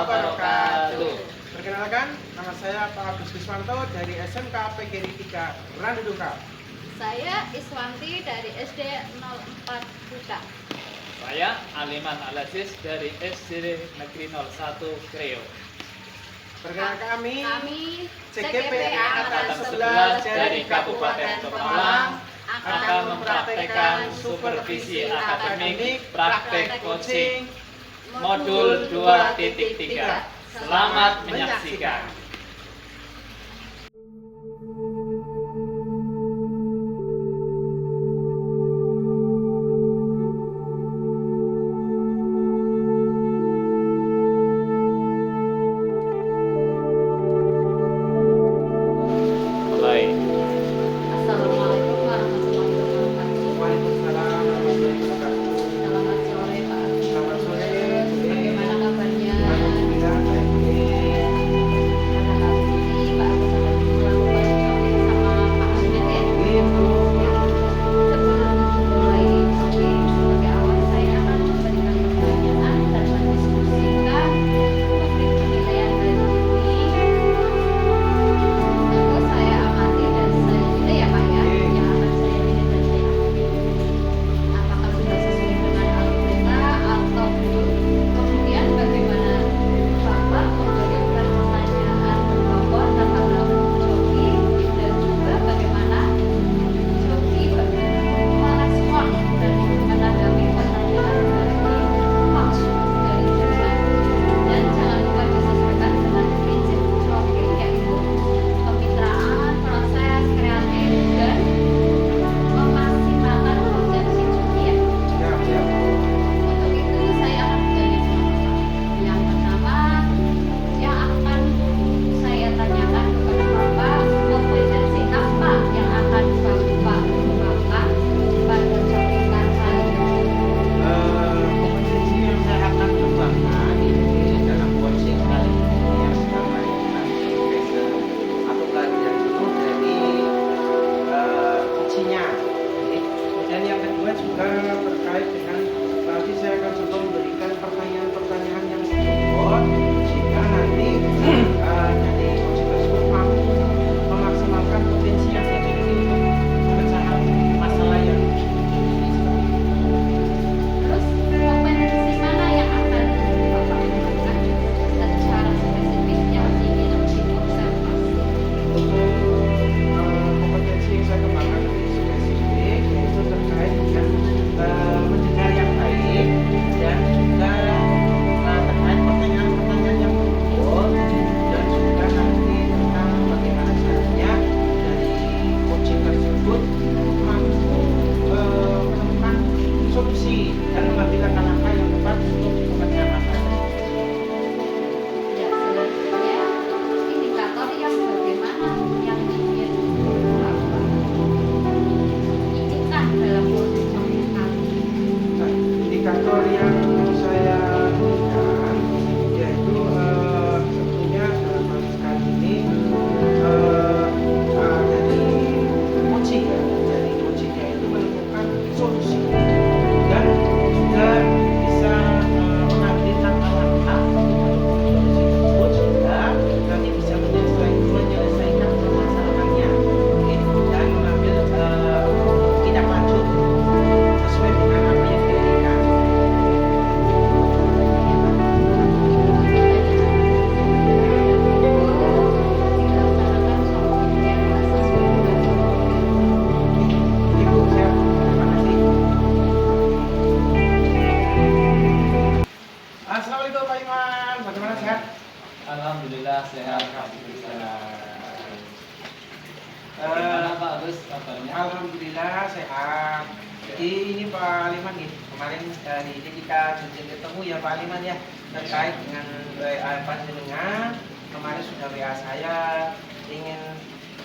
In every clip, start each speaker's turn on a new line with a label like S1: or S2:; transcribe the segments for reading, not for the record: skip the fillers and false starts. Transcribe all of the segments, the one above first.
S1: wabarakatuh.
S2: Perkenalkan, nama saya Pak Agus Kriswanto dari SMK PGRI 3 Randuduka.
S3: Saya Iswanti dari SD 04 Buka.
S1: Saya Aliman Alaziz dari SD Negeri 01 Kreo.
S2: Perkenalkan kami
S3: CGP
S2: Angkatan 11 dari Kabupaten Pemalang akan mempraktekkan supervisi akademik praktek coaching modul 2.3. Selamat menyaksikan.
S3: Assalamualaikum warahmatullahi wabarakatuh.
S2: Waalaikumsalam warahmatullahi wabarakatuh.
S3: Selamat sore Pak.
S2: Selamat sore.
S3: Bagaimana kabarnya?
S2: Alhamdulillah baik.
S3: Pada hari ini Pak Agus akan melakukan shopping sama Pak Ahmed ya.
S2: Gitu.
S3: Sebelum mulai shopping, sebagai awal saya akan memberikan pertanyaan dan mendiskusikan topik penilaian hari ini. Tentu saya amati dan saya pilih ya Pak ya, yang akan saya pilih dan saya amati. Apakah sudah sesuai dengan algoritma atau belum? Kemudian bagaimana Bapak memberikan pertanyaan berkaitan terhadap joki dan juga bagaimana joki merespon dan menanggapi pertanyaan dari maksud dari jurusan. Dan jangan lupa disesuaikan dengan prinsip joki yaitu kemitraan, proses, kreatif, dan memaksimalkan potensi joki ya.
S2: Siap, siap.
S3: Untuk itu saya akan bertanya sama Bapak. Yang pertama, yang akan saya tanyakan kepada Bapak, kompetensi apa yang akan Bapak kembangkan pada jokikan kali ini?
S2: Kompetensi yang saya akan kembangkan ini dalam coaching kali ini yang pertama itu nanti base atau pelajaran itu dari coachingnya. Dan yang kedua juga terkait dengan nanti saya akan coba memberikan pertanyaan-pertanyaan yang berbobot sehingga nanti dari coaching tersebut mampu memaksimalkan potensi yang saya miliki untuk pemecahan masalah yang
S3: Terus kompetensi mana yang akan Bapak kembangkan secara spesifik yang ingin diobservasi?
S2: untuk kompetensi yang saya kembangkan lebih spesifik yaitu terkait dengan mendengar yang baik dan juga terkait pertanyaan-pertanyaan yang berbobot dan juga nanti tentang bagaimana caranya dari coaching tersebut mampu menemukan solusi dan mengambil langkah-langkah yang tepat untuk memecahkan masalah tersebut.
S3: Ya, selanjutnya indikator yang bagaimana yang ingin Bapak inginkan dalam proses shopping kali ini.
S2: Nah, indikator yang saya berikan yaitu tentunya dalam hal sekali ini dari coaching ya, dari coachingnya itu menemukan solusi dan juga bisa mengambil langkah-langkah untuk solusi tersebut sehingga nanti bisa menyelesaikan permasalahannya dan mengambil tindak lanjut sesuai dengan apa yang diinginkan. Ibu, saya terima kasih. Assalamualaikum Pak Iman, bagaimana sehat?
S1: Alhamdulillah sehat. Bagaimana Pak Agus kabarnya?
S2: Alhamdulillah sehat. Jadi ini Pak Liman nih, kemarin hari ini kita janjian ketemu ya Pak Liman ya terkait dengan panjenengan. Kemarin sudah WA saya ingin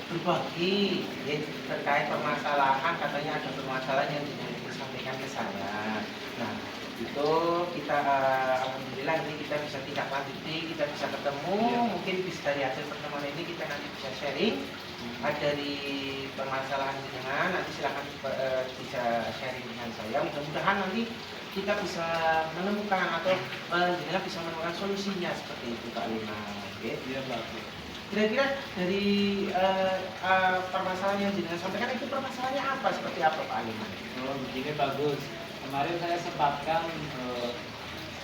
S2: berbagi ya, terkait permasalahan, katanya ada permasalahan yang disampaikan ke saya. Nah itu kita alhamdulillah ini kita bisa tindak lanjuti, kita bisa ketemu, mungkin bisa dari hasil pertemuan ini kita nanti bisa sharing dari permasalahan jenengan, nanti silakan bisa sharing dengan saya. Mudah-mudahan nanti kita bisa menemukan atau jenengan bisa menemukan solusinya seperti itu Pak Liman. Oke.
S1: Iya bagus.
S2: Kira-kira dari permasalahan yang jenengan sampaikan itu permasalahannya apa seperti apa Pak Liman?
S1: Oh begini bagus. Kemarin saya sempatkan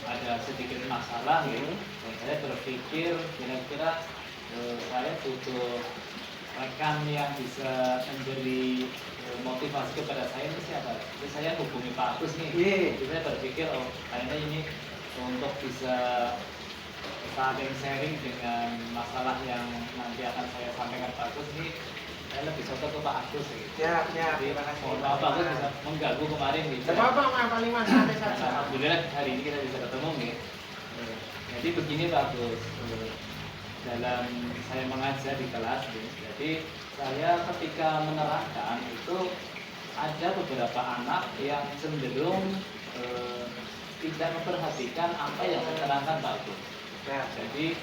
S1: ada sedikit masalah gitu. Dan saya berpikir kira-kira saya butuh rekan yang bisa memberi motivasi kepada saya itu siapa? Jadi saya hubungi Pak Agus nih. Jadi saya berpikir oh kayaknya ini untuk bisa saling sharing dengan masalah yang nanti akan saya sampaikan Pak Agus nih. Saya lebih cocok ke Pak Agus gitu.
S2: Ya,
S1: Jadi
S2: terima kasih.
S1: mohon maaf Pak Agus bisa mengganggu kemarin gitu.
S2: Tidak apa-apa Pak Liman, santai
S1: Nah,
S2: saja.
S1: alhamdulillah hari ini kita bisa ketemu nih. Jadi begini Pak Agus, dalam saya mengajar di kelas nih, jadi saya ketika menerangkan itu ada beberapa anak yang cenderung tidak memperhatikan apa yang saya terangkan Pak Agus.
S2: Ya,
S1: Jadi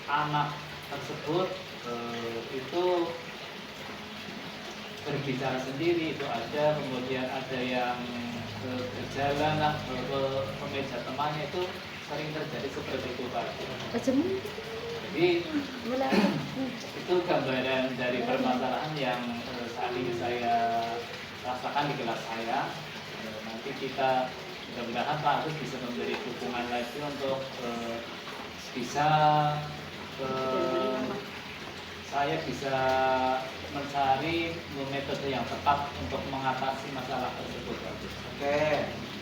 S1: anak tersebut itu berbicara sendiri itu ada, kemudian ada yang berjalan lah ke meja temannya itu sering terjadi seperti itu Pak. Jadi itu gambaran dari permasalahan yang saat ini saya rasakan di kelas saya. Nanti kita mudah-mudahan Pak Agus bisa memberi dukungan lagi untuk bisa saya bisa mencari metode yang tepat untuk mengatasi masalah tersebut.
S2: oke.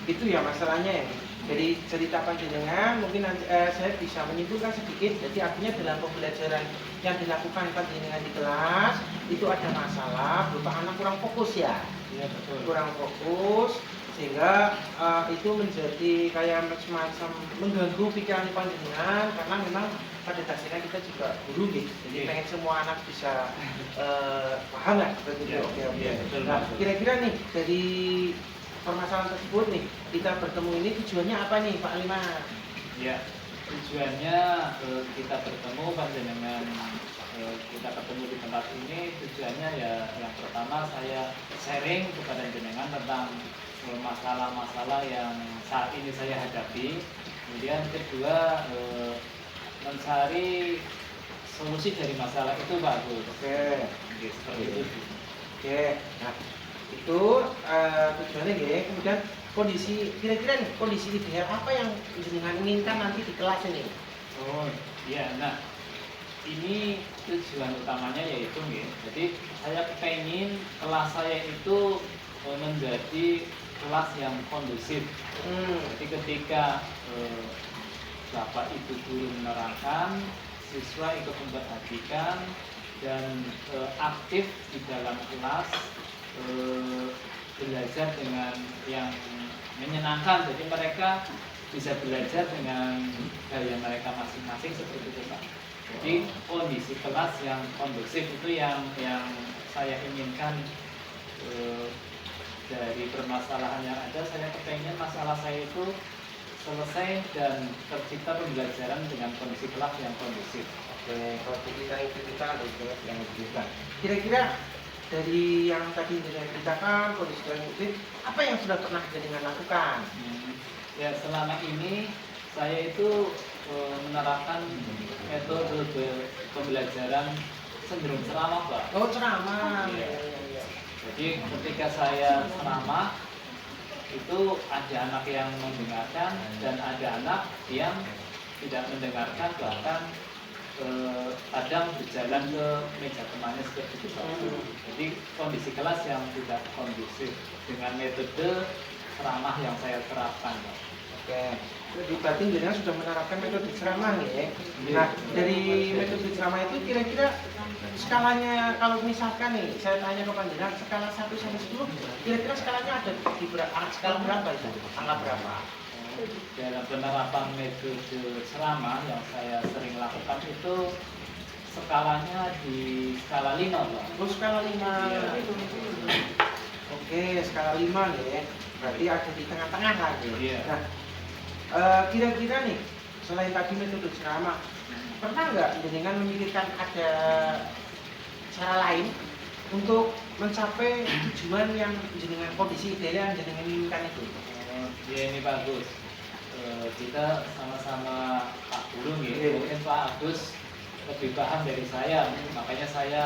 S2: Itu ya masalahnya ya. Jadi cerita panjenengan mungkin nanti, saya bisa menyimpulkan sedikit. Jadi artinya dalam pembelajaran yang dilakukan panjenengan di kelas itu ada masalah berupa anak kurang fokus ya.
S1: Iya betul.
S2: Kurang fokus sehingga itu menjadi kayak semacam mengganggu pikiran panjenengan karena memang pada dasarnya kita juga guru gitu. Jadi
S1: Iya.
S2: pengen semua anak bisa paham lah seperti itu.
S1: Iya,
S2: Oke, oke.
S1: iya, betul,
S2: Nah,
S1: betul.
S2: kira-kira nih dari permasalahan tersebut nih kita bertemu ini tujuannya apa nih Pak Liman?
S1: Ya, tujuannya kita bertemu panjenengan kita ketemu di tempat ini tujuannya ya yang pertama saya sharing kepada jenengan tentang masalah-masalah yang saat ini saya hadapi. Kemudian kedua mencari solusi dari masalah itu Pak Agus.
S2: Oke.
S1: Oke, seperti itu.
S2: Oke. Nah, itu tujuannya ya. Kemudian kondisi kira-kira nih kondisi ideal apa yang jenengan inginkan nanti di kelas ini?
S1: Oh iya, nah ini tujuan utamanya yaitu nggih. Jadi saya pengen kelas saya itu menjadi kelas yang kondusif. Jadi ketika Bapak Ibu guru menerangkan, siswa ikut memperhatikan dan aktif di dalam kelas, belajar dengan yang menyenangkan. Jadi mereka bisa belajar dengan gaya mereka masing-masing seperti itu Pak. Jadi kondisi kelas yang kondusif itu yang saya inginkan. Dari permasalahan yang ada, saya kepengen masalah saya itu selesai dan tercipta pembelajaran dengan kondisi kelas yang kondusif.
S2: Oke, kalau kita yang kita. Kira-kira dari yang tadi kita ceritakan kondisi kondusif, apa yang sudah pernah jenengan lakukan?
S1: Ya selama ini saya itu menerapkan metode pembelajaran cenderung ceramah Pak.
S2: Oh, ceramah.
S1: Iya. Jadi ketika saya ceramah itu ada anak yang mendengarkan dan ada anak yang tidak mendengarkan, bahkan kadang berjalan ke meja temannya seperti itu. Jadi kondisi kelas yang tidak kondusif dengan metode ceramah yang saya terapkan.
S2: Oke. Jadi berarti jenengan sudah menerapkan metode ceramah ya. Nah, dari metode ceramah itu kira-kira skalanya kalau misalkan nih saya tanya ke panjenengan skala 1 sampai 10, kira-kira skalanya ada di skala berapa itu? Angka berapa?
S1: Dalam penerapan metode ceramah yang saya sering lakukan itu skalanya di skala 5 Pak.
S2: Oh, skala 5.
S1: Iya.
S2: Oke, skala 5 ya. Berarti ada di tengah-tengah lah ya.
S1: Iya.
S2: Nah, kira-kira nih selain tadi metode ceramah, pernah nggak jenengan memikirkan ada cara lain untuk mencapai tujuan yang jenengan kondisi ideal yang jenengan inginkan itu?
S1: Ya ini bagus. Kita sama-sama Pak Guru
S2: Iya.
S1: mungkin Pak Agus lebih paham dari saya, makanya saya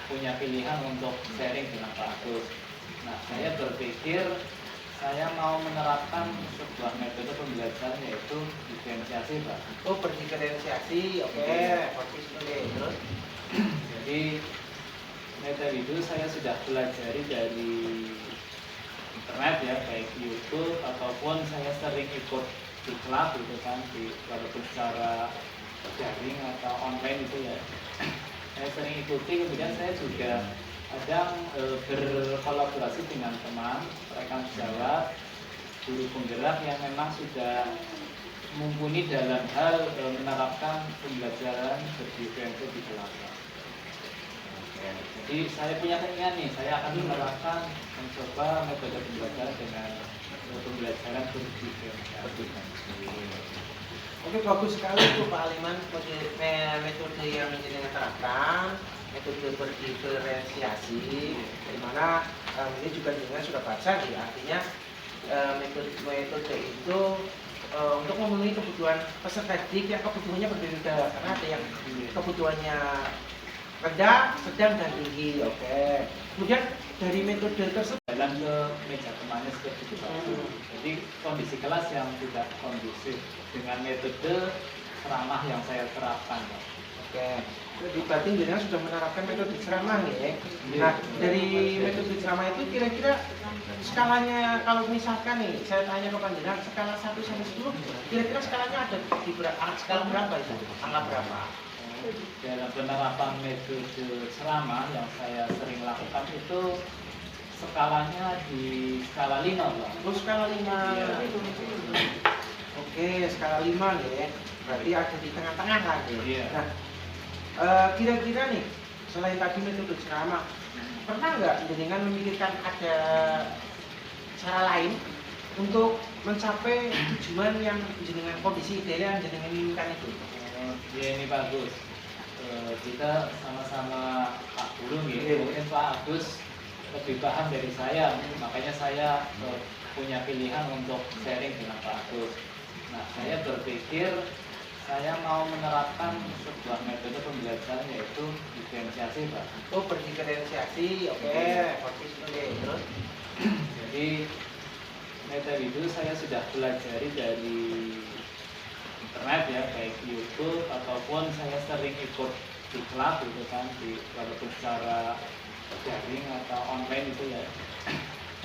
S1: punya pilihan untuk sharing dengan Pak Agus. Nah, saya berpikir saya mau menerapkan sebuah metode pembelajaran yaitu diferensiasi, Pak.
S2: Oh, berdiferensiasi, oke, fokus dulu. Terus,
S1: Jadi metode itu saya sudah pelajari dari internet ya, baik YouTube ataupun saya sering ikut di kelas gitu kan, walaupun secara daring atau online itu ya. Saya sering ikuti, kemudian saya juga kadang berkolaborasi dengan teman rekan sejawat, guru penggerak yang memang sudah mumpuni dalam hal menerapkan pembelajaran berdiferensiasi di kelas. Jadi saya punya keinginan nih, saya akan menerapkan mencoba metode pembelajaran dengan pembelajaran berdiferensiasi.
S2: oke, bagus sekali tuh Pak Aliman, metode yang jenengan terapkan, metode berdiferensiasi, di mana ini juga jenengan sudah baca nih, artinya metode itu untuk memenuhi kebutuhan peserta didik yang kebutuhannya berbeda, karena ada yang kebutuhannya rendah, sedang, dan tinggi. Oke. Kemudian dari metode tersebut
S1: Jalan ke meja temannya seperti itu, Pak. Jadi kondisi kelas yang tidak kondusif dengan metode ceramah yang saya terapkan, Pak.
S2: oke. Jadi berarti jenengan sudah menerapkan metode ceramah ya.
S1: Iya.
S2: Nah, dari metode ceramah itu kira-kira skalanya, kalau misalkan nih saya tanya ke panjenengan skala 1 sampai 10, kira-kira skalanya ada di skala berapa itu? Angka berapa?
S1: Dalam penerapan metode ceramah yang saya sering lakukan itu skalanya di skala 5, Pak.
S2: Oh, skala 5.
S1: Iya.
S2: Oke, skala 5 ya. Berarti ada di tengah-tengah kan ya.
S1: Iya.
S2: Nah, kira-kira nih selain tadi metode ceramah, pernah nggak jenengan memikirkan ada cara lain untuk mencapai tujuan yang jenengan, kondisi ideal yang jenengan inginkan itu?
S1: Ya ini bagus. Kita sama-sama Pak Guru
S2: Iya.
S1: mungkin Pak Agus lebih paham dari saya, makanya saya punya pilihan untuk sharing dengan Pak Agus. Nah, saya berpikir saya mau menerapkan sebuah metode pembelajaran yaitu diferensiasi, Pak.
S2: Oh, berdiferensiasi, oke, fokus dulu. Terus,
S1: Jadi metode itu saya sudah pelajari dari internet ya, baik YouTube ataupun saya sering ikut di kelas gitu kan, walaupun secara daring atau online itu ya.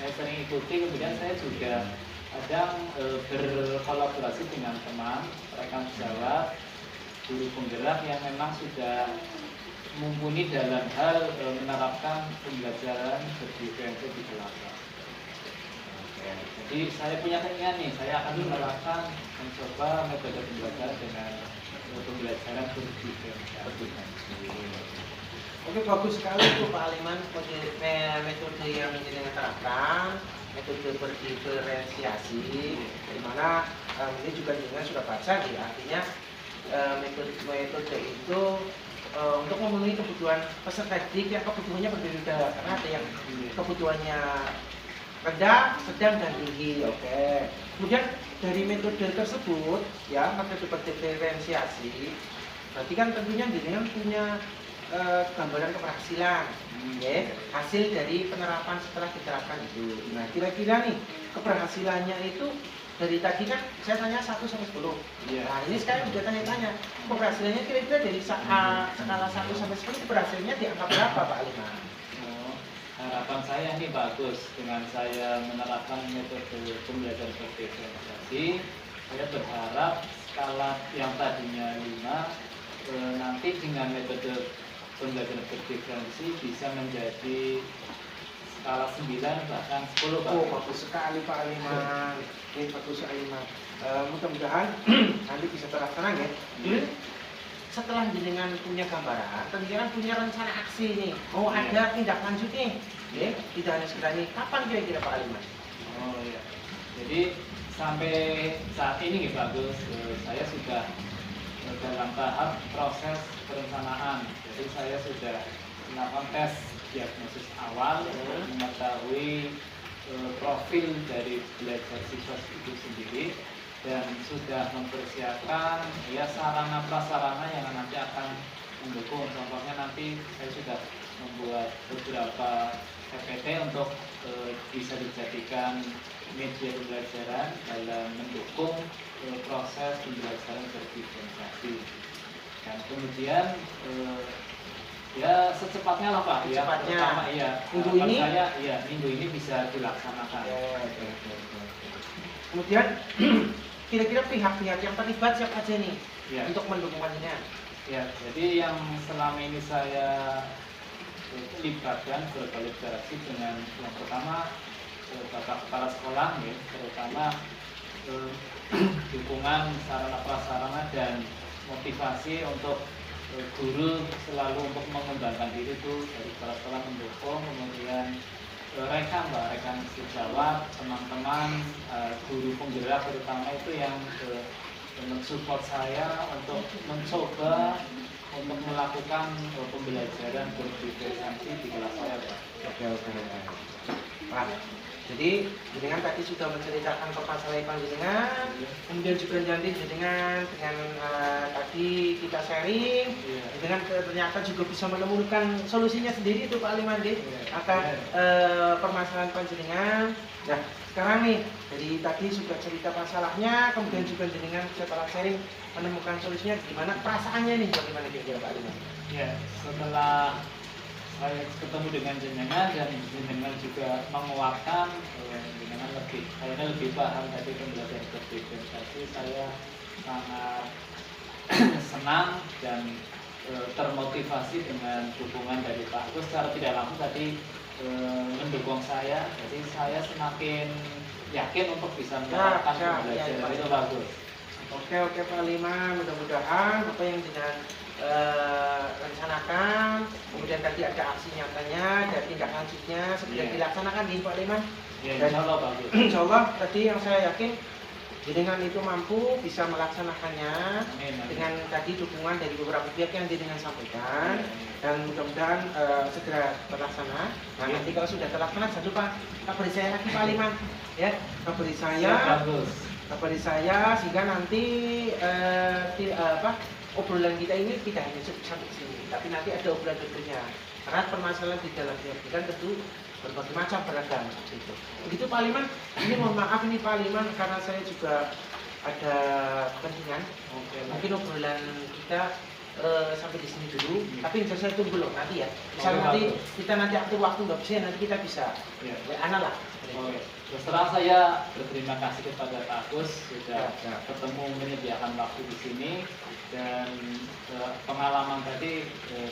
S1: Saya sering ikuti, kemudian saya juga kadang berkolaborasi dengan teman rekan sejawat, guru penggerak yang memang sudah mumpuni dalam hal menerapkan pembelajaran berdiferensiasi di kelas. Jadi saya punya keinginan nih, saya akan menerapkan mencoba metode pembelajaran dengan pembelajaran berdiferensiasi.
S2: oke, bagus sekali tuh Pak Aliman, metode yang jenengan terapkan, metode berdiferensiasi, di mana ini juga jenengan sudah baca nih, artinya metode itu untuk memenuhi kebutuhan peserta didik yang kebutuhannya berbeda, karena ada yang kebutuhannya rendah, sedang, dan tinggi. Oke. Kemudian dari metode tersebut ya, metode berdiferensiasi, berarti kan tentunya jenengan punya gambaran keberhasilan ya, hasil dari penerapan setelah diterapkan itu. Nah, kira-kira nih keberhasilannya itu dari tadi kan saya tanya 1 sampai 10.
S1: Iya.
S2: Nah, ini sekarang udah tanya-tanya. Keberhasilannya kira-kira dari skala 1 sampai 10 keberhasilannya di angka berapa, Pak Aliman?
S1: Harapan saya ini bagus dengan saya menerapkan metode pembelajaran berdiferensiasi. Saya berharap skala yang tadinya 5 nanti dengan metode pembelajaran berdiferensiasi bisa menjadi skala 9 bahkan 10, Pak.
S2: Oh, bagus sekali Pak Aliman. Ini bagus sekali, Mas. Mudah-mudahan nanti bisa terlaksana ya. Jadi setelah jenengan punya gambaran, jenengan punya rencana aksi nih, mau ada tindak lanjut nih, ya, tidak hanya sekedar nih. Kapan kira-kira Pak Aliman?
S1: Oh iya. Jadi sampai saat ini Pak Gus, saya sudah dalam tahap proses perencanaan. Jadi saya sudah melakukan tes diagnosis awal, mengetahui profil dari belajar siswa itu sendiri dan sudah mempersiapkan ya sarana prasarana yang nanti akan mendukung. Contohnya nanti saya sudah membuat beberapa PPT untuk bisa dijadikan media pembelajaran dalam mendukung proses pembelajaran berdiferensiasi. Dan kemudian ya secepatnya lah Pak.
S2: Secepatnya.
S1: Ya, pertama, iya.
S2: Minggu
S1: Harapan
S2: ini?
S1: saya ya minggu ini bisa dilaksanakan.
S2: Oke. Kemudian kira-kira pihak-pihak yang terlibat siapa aja nih
S1: Ya.
S2: untuk mendukung panjenengan?
S1: Ya, jadi yang selama ini saya libatkan berkolaborasi dengan yang pertama Bapak Kepala Sekolah, ya, terutama dukungan sarana prasarana dan motivasi untuk guru selalu untuk mengembangkan diri itu dari kepala sekolah mendukung, kemudian rekan sejawat, teman-teman guru penggerak terutama itu yang mensupport saya untuk mencoba untuk melakukan pembelajaran berdiferensiasi di kelas saya, Pak.
S2: Oke. Pak, jadi jenengan tadi sudah menceritakan permasalahan panjenengan, kemudian juga nanti jenengan dengan tadi kita sharing, dengan ternyata juga bisa menemukan solusinya sendiri itu Pak Liman akan permasalahan panjenengan. Nah, sekarang nih dari tadi sudah cerita masalahnya, kemudian juga jenengan setelah sharing menemukan solusinya, gimana perasaannya nih bagaimana kira-kira Pak Liman?
S1: Ya, setelah saya ketemu dengan jenengan dan jenengan juga menguatkan jenengan kayaknya lebih paham tadi pembelajaran berdiferensiasi, saya sangat senang dan termotivasi dengan dukungan dari Pak Agus secara tidak langsung tadi mendukung saya, jadi saya semakin yakin untuk bisa menerapkan pembelajaran itu bagus.
S2: Oke Pak Liman, mudah-mudahan apa yang jenengan rencanakan, kemudian tadi ada aksi nyatanya dan tindak lanjutnya segera dilaksanakan di Pak Liman.
S1: Ya,
S2: Dan
S1: insya Allah bagus.
S2: Insya Allah tadi yang saya yakin jenengan itu mampu bisa melaksanakannya dengan tadi dukungan dari beberapa pihak yang jenengan sampaikan, dan mudah-mudahan segera terlaksana. Nah, nanti kalau sudah terlaksana jangan lupa kabari saya lagi Pak Liman, ya, kabari saya sehingga nanti obrolan kita ini tidak hanya sampai sini, tapi nanti ada obrolan berikutnya. Karena permasalahan di dalam pendidikan tentu berbagai macam beragam itu. Begitu Pak Liman, ini mohon maaf ini Pak Liman karena saya juga ada kepentingan. Mungkin obrolan kita sampai di sini dulu, tapi bisa saya tunggu loh nanti ya. Misalnya nanti kita atur waktu nggak bisa, nanti kita bisa. Ana lah.
S1: Terus terang saya berterima kasih kepada Pak Agus sudah ketemu menyediakan waktu di sini, dan pengalaman tadi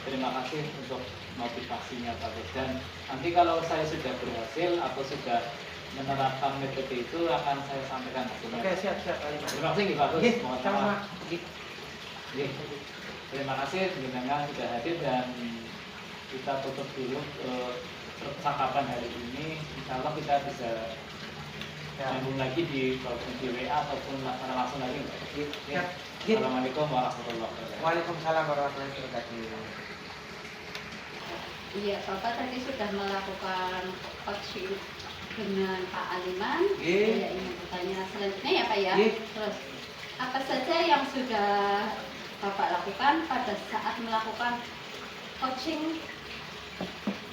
S1: terima kasih untuk motivasinya Pak Agus. Dan nanti kalau saya sudah berhasil atau sudah menerapkan metode itu akan saya sampaikan hasilnya.
S2: Oke, siap Pak Liman.
S1: Terima kasih Pak Agus.
S2: Sama.
S1: Terima kasih dengan sudah hadir, dan kita tutup dulu percakapan hari ini. Insya Allah kita bisa nyambung lagi di WA ataupun langsung lagi. Assalamualaikum warahmatullahi wabarakatuh.
S2: Waalaikumsalam warahmatullahi wabarakatuh.
S3: Iya, Bapak tadi sudah melakukan coaching dengan Pak Aliman. Saya ingin bertanya selanjutnya ya Pak ya. Terus apa saja yang sudah Bapak lakukan pada saat melakukan coaching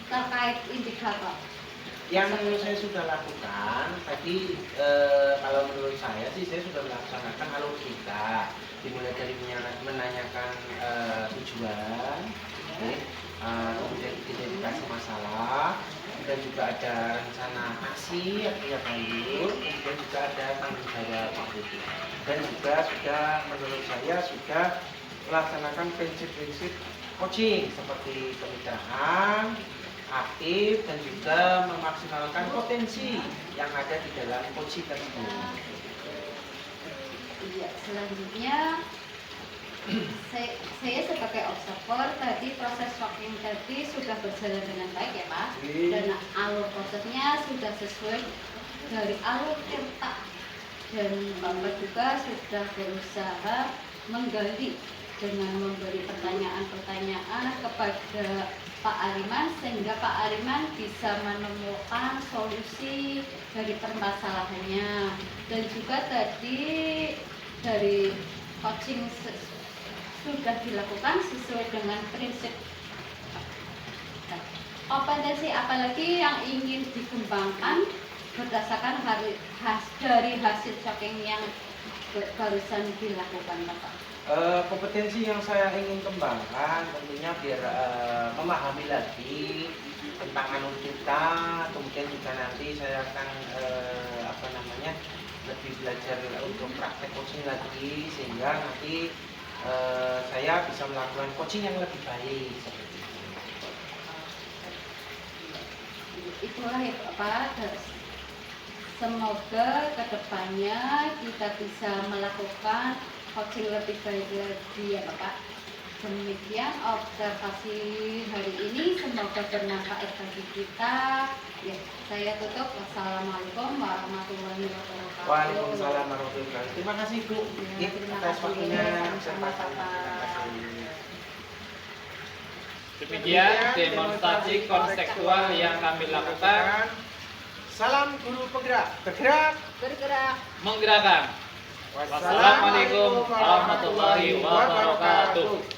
S3: terkait indikator?
S2: Yang saya sudah lakukan tadi, kalau menurut saya sih saya sudah melaksanakan alur kita, dimulai dari menanyakan tujuan, kemudian identifikasi masalah, dan juga ada rencana aksi yang lanjut, kemudian juga ada tanggung jawab itu. Dan juga sudah menurut saya sudah melaksanakan prinsip-prinsip coaching seperti kemitraan, aktif, dan juga memaksimalkan potensi yang ada di dalam coaching tersebut.
S3: Iya, selanjutnya saya sebagai observer tadi proses walking tadi sudah berjalan dengan baik ya Pak, dan alur prosesnya sudah sesuai dari alur tirta, dan Bapak juga sudah berusaha menggali dengan memberi pertanyaan-pertanyaan kepada Pak Ariman sehingga Pak Ariman bisa menemukan solusi dari permasalahannya. Dan juga tadi dari coaching sudah dilakukan sesuai dengan prinsip kompetensi apalagi yang ingin dikembangkan berdasarkan dari hasil tracking yang barusan dilakukan Bapak.
S2: Kompetensi yang saya ingin kembangkan tentunya biar memahami lagi tentang alutsista, kemudian juga nanti saya akan lebih belajar untuk praktek coaching lagi sehingga nanti saya bisa melakukan coaching yang lebih baik seperti itu.
S3: Itulah ya Bapak. Semoga kedepannya kita bisa melakukan coaching lebih baik lagi ya Bapak. Demikian observasi hari ini, semoga bermanfaat bagi kita. Ya, saya tutup. Wassalamualaikum warahmatullahi wabarakatuh.
S2: Waalaikumsalam warahmatullahi wabarakatuh. Terima kasih Bu.
S3: Ya, terima
S2: atas
S3: kasih.
S2: waktunya.
S3: Sama-sama, Bapak.
S1: Demikian demonstrasi konseptual yang kami lakukan.
S2: Salam guru penggerak, bergerak,
S1: Menggerakkan. Wassalamualaikum warahmatullahi wabarakatuh.